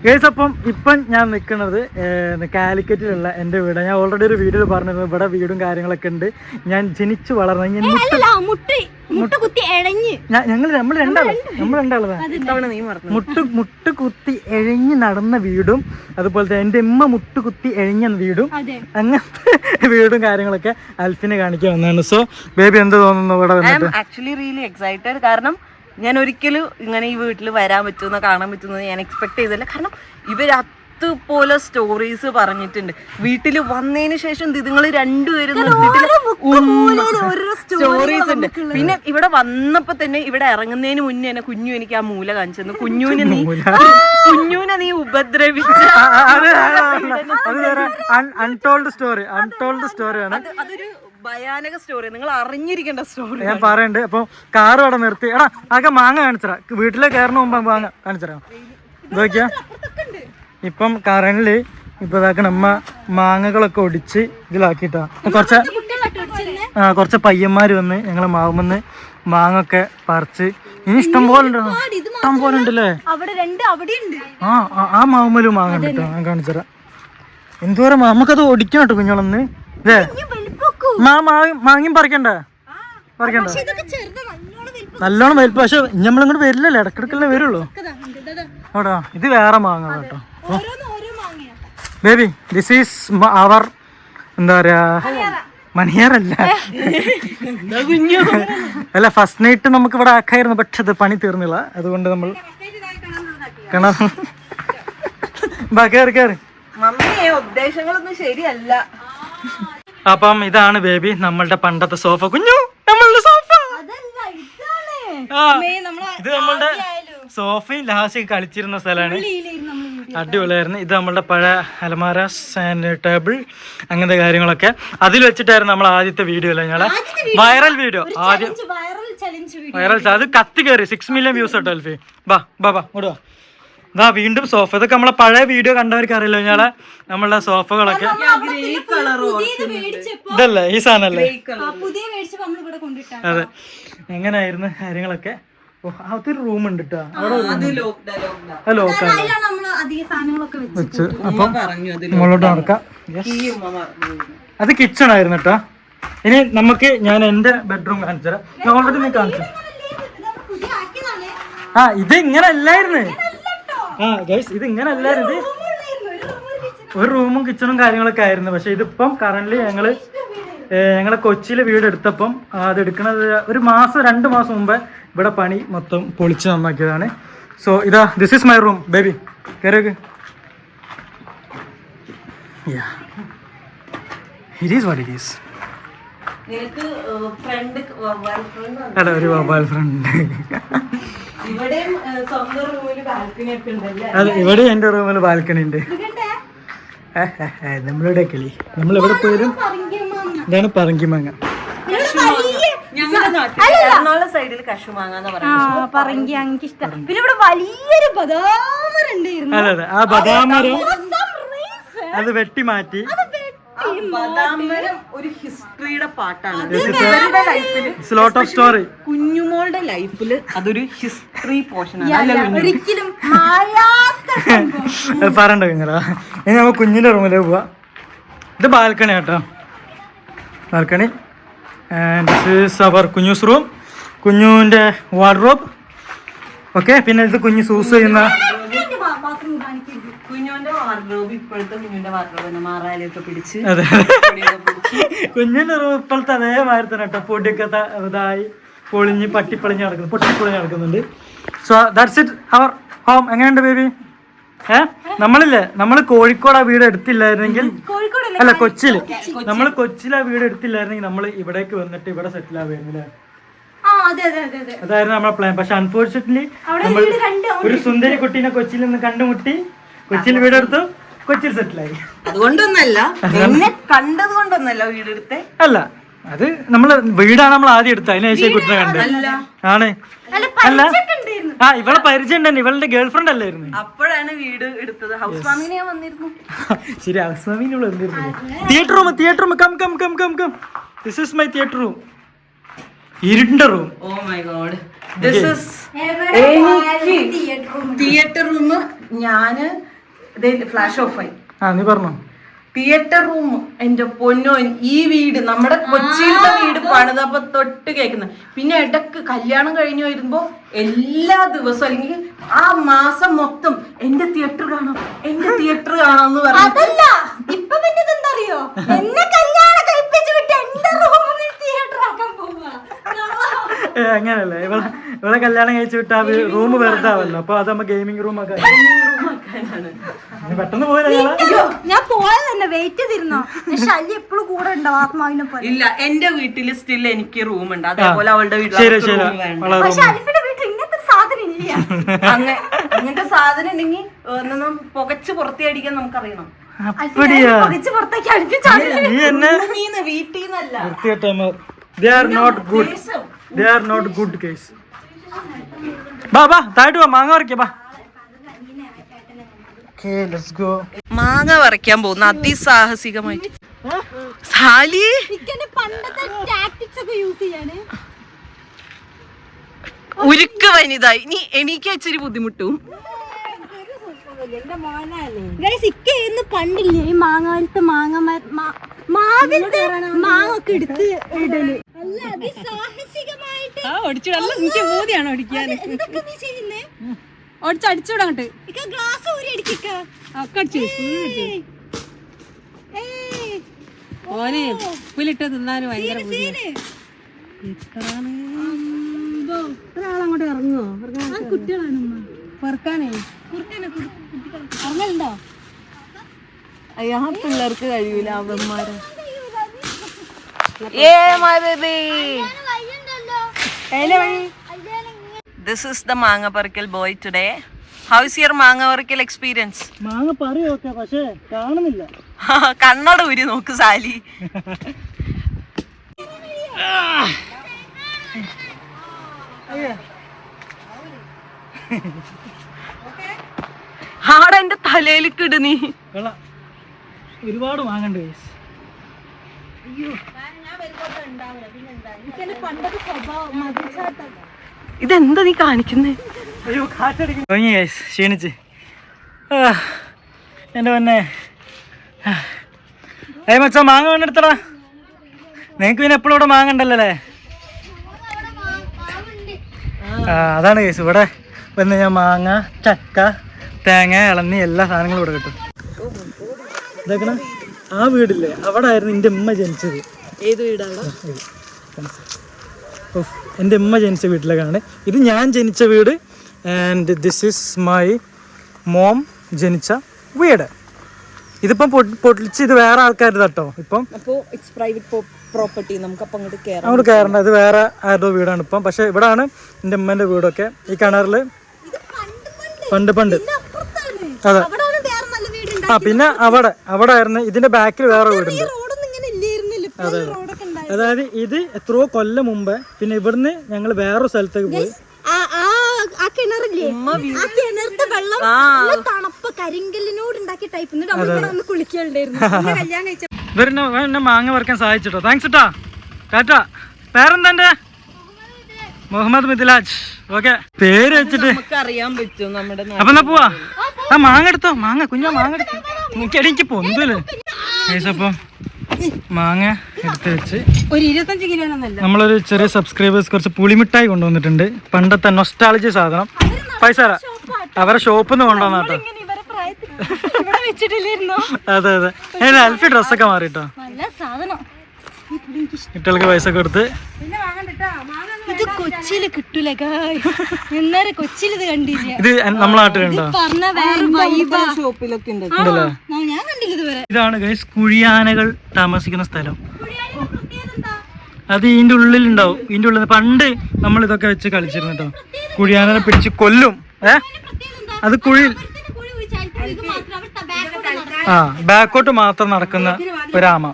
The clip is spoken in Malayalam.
ഗൈസ്, അപ്പം ഇപ്പം ഞാൻ നിൽക്കുന്നത് കാലിക്കറ്റിലുള്ള എൻ്റെ വീട്. ഞാൻ ഓൾറെഡി ഒരു വീഡിയോയിൽ പറഞ്ഞിരുന്നു ഇവിടെ വീടും കാര്യങ്ങളൊക്കെ ഉണ്ട്. ഞാൻ ജനിച്ചു വളർന്ന നമ്മൾ രണ്ടാളതാണ് മുട്ട് കുത്തി എഴഞ്ഞ് നടന്ന വീടും അതുപോലെ എൻ്റെ ഉമ്മ മുട്ടുകുത്തി എഴഞ്ഞ വീടും അങ്ങനത്തെ വീടും കാര്യങ്ങളൊക്കെ അൽഫിനെ കാണിക്കാൻ വന്നതാണ്. സോ ബേബി എന്ത് തോന്നുന്നു ഇവിടെ വന്നിട്ട്? Actually really excited. കാരണം ഞാൻ ഒരിക്കലും ഇങ്ങനെ ഈ വീട്ടിൽ വരാൻ പറ്റുമെന്ന് കാണാൻ പറ്റുമെന്ന് ഞാൻ എക്സ്പെക്ട് ചെയ്തില്ല. കാരണം ഇവർ അതുപോലെ സ്റ്റോറീസ് പറഞ്ഞിട്ടുണ്ട്. വീട്ടിൽ വന്നതിന് ശേഷം നിങ്ങൾ രണ്ടുപേരും സ്റ്റോറീസ് ഉണ്ട്. പിന്നെ ഇവിടെ വന്നപ്പോ തന്നെ ഇവിടെ ഇറങ്ങുന്നതിന് മുന്നേ തന്നെ കുഞ്ഞു എനിക്ക് ആ മൂല കാണിച്ചു. കുഞ്ഞുവിനെ നീ ഉപദ്രവിച്ച അൺടോൾഡ് സ്റ്റോറിയാണ്. അതൊരു ഭയാനക സ്റ്റോറി, നിങ്ങൾ അറിഞ്ഞിരിക്കേണ്ട സ്റ്റോറി ഞാൻ പറയണ്ട്. അപ്പൊ കാറ് അവിടെ നിർത്തി, എടാ ആകെ മാങ്ങ കാണിച്ചറാ, വീട്ടിലെ കയറുന്ന മുമ്പ് മാങ്ങ കാണിച്ചറാ. ഇതൊക്കെയാ ഇപ്പം കറണ്ടില് ഇപ്പൊ ഇതാക്കണ അമ്മ മാങ്ങകളൊക്കെ ഒടിച്ച് ഇതിലാക്കിട്ടാ. കുറച്ച് പയ്യന്മാര് വന്ന് ഞങ്ങളെ മാവുമെന്ന് മാങ്ങൊക്കെ പറിച്ച്. ഇനി ഇഷ്ടം പോലെ ഉണ്ടല്ലേ ആ മാവുമ്മലും മാങ്ങ ഉണ്ട് കേട്ടോ. ഞാൻ കാണിച്ചറാ. എന്തോരം നമുക്കത് ഒടിക്കണം കേട്ടോ കുഞ്ഞോളന്ന്. ഇതേ മാങ്ങയും പറിക്കണ്ടേ? നല്ലോണം വലിപ്പം. പക്ഷെ നമ്മളിങ്ങോട്ട് വരില്ലല്ലോ, ഇടക്കിടക്കല്ലേ വരുള്ളൂ. ഓടാ ഇത് വേറെ മാങ്ങ കേട്ടോ ബേബി. ദിസ് ഈസ് അവർ എന്താ പറയാ മണിയാറല്ല അല്ല, ഫസ്റ്റ് നൈറ്റ് നമുക്ക് ഇവിടെ ആക്കായിരുന്നു. പക്ഷെ അത് പണി തീർന്നില്ല. അതുകൊണ്ട് നമ്മൾ കയറി ഉദ്ദേശങ്ങളൊന്നും ശരിയല്ല. അപ്പം ഇതാണ് ബേബി നമ്മളുടെ പണ്ടത്തെ സോഫ. കുഞ്ഞു നമ്മളുടെ സോഫ. ഇത് നമ്മളുടെ സോഫയും ലാസ്റ്റ് കളിച്ചിരുന്ന സ്ഥലമാണ്. അടിപൊളിയായിരുന്നു. ഇത് നമ്മളുടെ പഴയ അലമാര, ടേബിൾ, അങ്ങനത്തെ കാര്യങ്ങളൊക്കെ അതിൽ വെച്ചിട്ടായിരുന്നു നമ്മൾ ആദ്യത്തെ വീഡിയോ അല്ലേ ഞങ്ങളെ വൈറൽ വീഡിയോ. ആദ്യം വൈറൽ അത് കത്തി കയറി 6 മില്യൺ വ്യൂസ് കേട്ടോ അൽഫി. ബാ ഇങ്ങോട്ട് ഇതാ വീണ്ടും സോഫ. ഇതൊക്കെ നമ്മളെ പഴയ വീഡിയോ കണ്ടവർക്ക് അറിയില്ലോ ഞങ്ങളെ നമ്മളുടെ സോഫകളൊക്കെ. ഇതല്ലേ ഈ സാധനല്ലേ? അതെ, എങ്ങനെയായിരുന്നു കാര്യങ്ങളൊക്കെ. അതൊരു റൂം ഉണ്ട് കേട്ടോ അവിടെ ലോക്കാണ് വെച്ച്. അപ്പം മുകളിലോട്ട് നടക്കാം. അത് കിച്ചൺ ആയിരുന്നു കേട്ടോ. ഇനി നമുക്ക് ഞാൻ എന്റെ ബെഡ്റൂം കാണിച്ചു തരാം. ഞാൻ ഓൾറെഡി നീ കാണിച്ചു. ഇത് ഇങ്ങനെ അല്ലായിരുന്നു. ഇത് ഇങ്ങനെ അല്ലായിരുന്നു. ഒരു റൂമും കിച്ചണും കാര്യങ്ങളൊക്കെ ആയിരുന്നു. പക്ഷെ ഇതിപ്പം കറന്റ് ഞങ്ങളെ കൊച്ചിയിലെ വീട് എടുത്തപ്പം അത് എടുക്കണത് ഒരു 2 മാസം മുമ്പേ ഇവിടെ പണി മൊത്തം പൊളിച്ച് നന്നാക്കിയതാണ്. സോ ഇതാ this is my room baby. കയറിയൊക്കെ it is what it is. അല്ല, ഒരു മൊബൈൽ ഫ്രണ്ട്. അതെ, ഇവിടെ എന്റെ റൂമിൽ ബാൽക്കണി ഉണ്ട്. നമ്മളുടെ കിളി നമ്മളെവിടെ പോയാലും ഇതാണ് പറങ്കിമാങ്ങ. അതെ അതെ, ആ ബദാമരം അത് വെട്ടി മാറ്റി. ഒരു ഹിസ്റ്ററിയുടെ പാട്ടാണ്. Lot of story. കുഞ്ഞുമോളുടെ ലൈഫിൽ അതൊരു ഹിസ്റ്ററി പോർഷൻ ഒരിക്കലും പറയണ്ട കുഞ്ഞാ. ഇനി നമുക്ക് കുഞ്ഞിന്റെ റൂമിലേക്ക് പോവാ. ഇത് ബാൽക്കണി കേട്ടോ, balcony. This is our Kunju's room, കുഞ്ഞുവിന്റെ വാർഡ്രോബ്. ഓക്കെ, പിന്നെ ഇത് കുഞ്ഞു സൂസ് ചെയ്യുന്ന കുഞ്ഞുവിന്റെ വാർഡ്രോബ്. ഇപ്പോഴത്തെ കുഞ്ഞുവിന്റെ വാർഡ്രോബ് മാറാലൊക്കെ പിടിച്ച്. അതെ, കുഞ്ഞിന്റെ റൂം ഇപ്പോഴത്തെ അതേമാതിരി തന്നെ കേട്ടോ. പൊടിയൊക്കെ ഇതായി പൊളിഞ്ഞ് പൊട്ടിപ്പൊളിഞ്ഞ് നടക്കുന്നുണ്ട്. So that's it our home. എങ്ങനെയുണ്ട് ബേബി? നമ്മൾ കോഴിക്കോട് ആ വീട് എടുത്തില്ലായിരുന്നെങ്കിൽ, അല്ല കൊച്ചിയിൽ, നമ്മൾ കൊച്ചിയിൽ ആ വീട് എടുത്തില്ലായിരുന്നെങ്കിൽ നമ്മൾ ഇവിടേക്ക് വന്നിട്ട് ഇവിടെ സെറ്റിൽ ആവുകയായിരുന്നില്ലേ? അതായിരുന്നു നമ്മളെ പ്ലാൻ. പക്ഷെ അൺഫോർച്ചുനേറ്റ്ലി നമ്മൾ ഒരു സുന്ദരി കുട്ടീനെ കൊച്ചിയിൽ നിന്ന് കണ്ടുമുട്ടി, കൊച്ചിയിൽ വീടെടുത്തു, കൊച്ചിയിൽ സെറ്റിലായി. അതുകൊണ്ടൊന്നല്ല, കണ്ടത് കൊണ്ടൊന്നല്ല വീടെടുത്തേ. അല്ല, അത് നമ്മള് വീടാണ് നമ്മൾ ആദ്യം എടുത്തത്. അതിനുശേഷം കുട്ടിനെ കണ്ട് ആണ്. അല്ല, ഇവളെ പരിചയം തന്നെ, ഇവളുടെ ഗേൾഫ്രണ്ട് അല്ലായിരുന്നു. അപ്പോഴാണ് വീട് എടുത്തത്. ഹൗസ് വാമിങ് ഞാൻ വന്നിരുന്നു. ശരി, ഹൗസ് വാമിങ് വന്നിരുന്നു. Theatre room come. This is my theatre room. ഇരുണ്ട room. Oh my God, this is theatre room. ഞാന് ഫ്ലാഷ് ഓഫ് ആയി. നീ പറഞ്ഞോ. തിയേറ്റർ റൂം എന്റെ പൊന്നോ, ഈ വീട് നമ്മുടെ കൊച്ചിയിലത്തെ വീട് പണിതപ്പോ തൊട്ട് കേൾക്കുന്നത്. പിന്നെ ഇടക്ക് കല്യാണം കഴിഞ്ഞു വരുമ്പോ എല്ലാ ദിവസവും അല്ലെങ്കിൽ ആ മാസം മൊത്തം എന്റെ തിയേറ്റർ കാണാം എന്ന് പറഞ്ഞു. അങ്ങനല്ലേ, ഇവിടെ കല്യാണം കഴിച്ചു വിട്ടാ റൂം വെറുതെ ആവല്ലോ. അപ്പൊ അത് നമ്മ ഗെയിമിംഗ് റൂം ഒക്കെ പെട്ടെന്ന് ഞാൻ പോയത് തന്നെ വെയിറ്റ് ചെയ്തിരുന്നോ. ശല്യം എപ്പോഴും കൂടെ ഉണ്ടോ ആത്മാവിനെ പോലെ? ഇല്ല, എന്റെ വീട്ടില് സ്റ്റിൽ എനിക്ക് റൂം ഉണ്ട്, അതേപോലെ അവളുടെ വീട്ടിൽ ഇങ്ങനത്തെ സാധനം ഇല്ല. അങ്ങനത്തെ സാധനം ഉണ്ടെങ്കിൽ പുകച്ച് പുറത്തേടിക്കാൻ നമുക്കറിയണം. മാങ്ങ പറിക്കാൻ പോകുന്ന അതിസാഹസികമായിട്ട് സാലി ഉരുക്ക് വനിതായി. ഇനി എനിക്ക് ഇച്ചിരി ബുദ്ധിമുട്ടും. പണ്ടില്ലേ ഈ മാങ്ങാലത്തെ മാങ്ങ ഒക്കെ എടുത്ത് ഇടല്. അടിച്ചുവിടങ്ങട്ട് ഗ്ലാസ് ഊരി അടിക്ക. ഓനെ ഉപ്പിലിട്ട് തിന്നാനും ഭയങ്കര ഒരാളങ്ങോട്ട് ഇറങ്ങുവോ? കുട്ടികളാണ് പെറുക്കാനേ ഇറങ്ങലുണ്ടോ? അയ്യാ, പിള്ളേർക്ക് കഴിയൂല, അവന്മാര്. This is the മാങ്ങ പറിക്കൽ boy today. How is your മാങ്ങ പറിക്കൽ experience? മാങ്ങ പറയൊക്കെ പക്ഷേ കാണുന്നില്ല. കണ്ണട ഊരി നോക്ക് സാലി. ആടെ എന്റെ തലയിലേക്ക് ഇട് നീ. ഒരുപാട് മാങ്ങണ്ട്. ഇതെന്താ നീ കാണിക്കുന്നേ? ക്ഷീണിച്ച് എന്റെ പൊന്നെ. മച്ചാ മാങ്ങ വേണ്ടെടുത്തടാ. നിങ്ങക്ക് പിന്നെ എപ്പോഴും ഇവിടെ മാങ്ങ ഉണ്ടല്ലേ? അതാണ് കേസ്. ഇവിടെ വന്ന് ഞാൻ മാങ്ങ, ചക്ക, തേങ്ങ, ഇളന്നി എല്ലാ സാധനങ്ങളും ഇവിടെ കിട്ടും. ഇതാക്കണ ആ വീടില്ലേ, അവിടെ ആയിരുന്നു എൻ്റെ ഉമ്മ ജനിച്ചത്. ഏത് വീടാണ്? എൻ്റെ ഉമ്മ ജനിച്ച വീട്ടിലേക്കാണ് ഇത്. ഞാൻ ജനിച്ച വീട്. And this is my mom ജനിച്ച വീട്. ഇതിപ്പം പൊട്ടിച്ച് ഇത് വേറെ ആൾക്കാരുടെ കേട്ടോ. ഇപ്പം അങ്ങോട്ട് കയറണ്ട. ഇത് വേറെ ആരുടെ വീടാണ് ഇപ്പം. പക്ഷെ ഇവിടാണ് എൻ്റെ ഉമ്മേൻ്റെ വീടൊക്കെ. ഈ കിണറിൽ പണ്ട് അതെ. പിന്നെ അവിടെ ആയിരുന്നു. ഇതിന്റെ ബാക്കിൽ വേറെ വീടുണ്ട്. അതെ. അതായത് ഇത് എത്രയോ കൊല്ലം മുമ്പേ. പിന്നെ ഇവിടുന്ന് ഞങ്ങൾ വേറൊരു സ്ഥലത്തേക്ക് പോയി. ഇവരെന്നെ മാങ്ങ പറിക്കാൻ സഹായിച്ചിട്ടോ. താങ്ക്സ് കേട്ടോ. ടാറ്റാ. പേരെന്താ? മുഹമ്മദ് മിഥിലാജ്. ഓക്കെ, പേര് വെച്ചിട്ട് അറിയാൻ പറ്റും നമ്മുടെ. അപ്പൊ എന്നാ പോവാ. മാങ്ങ എടുത്തോ. മാങ്ങ കുഞ്ഞാ മാങ്ങ എടുത്തോ. എനിക്ക് പൊന്തല്ലേ. അപ്പം മാങ്ങ എടുത്ത് വെച്ച് ഒരു 25 കിലോ. നമ്മളൊരു ചെറിയ സബ്സ്ക്രൈബേഴ്സ് കുറച്ച് പുളിമിഠായി കൊണ്ടുവന്നിട്ടുണ്ട്. പണ്ടത്തെ നൊസ്റ്റാളജി സാധനം. പൈസ അവരെ ഷോപ്പിൽ നിന്ന് കൊണ്ടുവന്നാട്ടോ. അതെ. അൽഫി ഡ്രസ്സൊക്കെ മാറിട്ടോ. കുട്ടികൾക്ക് പൈസ കൊടുത്ത്. ഇത് കൊച്ചിയില് കിട്ടൂല. കൊച്ചിയിൽ ഇത് കണ്ടില്ല. ഇത് നമ്മളെ നാട്ടിലുണ്ടോ? ഉണ്ടല്ലേ? ഞാൻ കണ്ടില്ല ഇതുവരെ. ഇതാണ് ഗൈസ് കുഴിയാനകൾ താമസിക്കുന്ന സ്ഥലം. അത് ഇതിന്റെ ഉള്ളിലുണ്ടാവും. ഇതിന്റെ ഉള്ളിൽ പണ്ട് നമ്മൾ ഇതൊക്കെ വെച്ച് കളിച്ചിരുന്നു കേട്ടോ. കുഴിയാനനെ പിടിച്ച് കൊല്ലും. അത് കുഴിയിൽ ബാക്കോട്ട് മാത്രം നടക്കുന്ന ഒരാമ.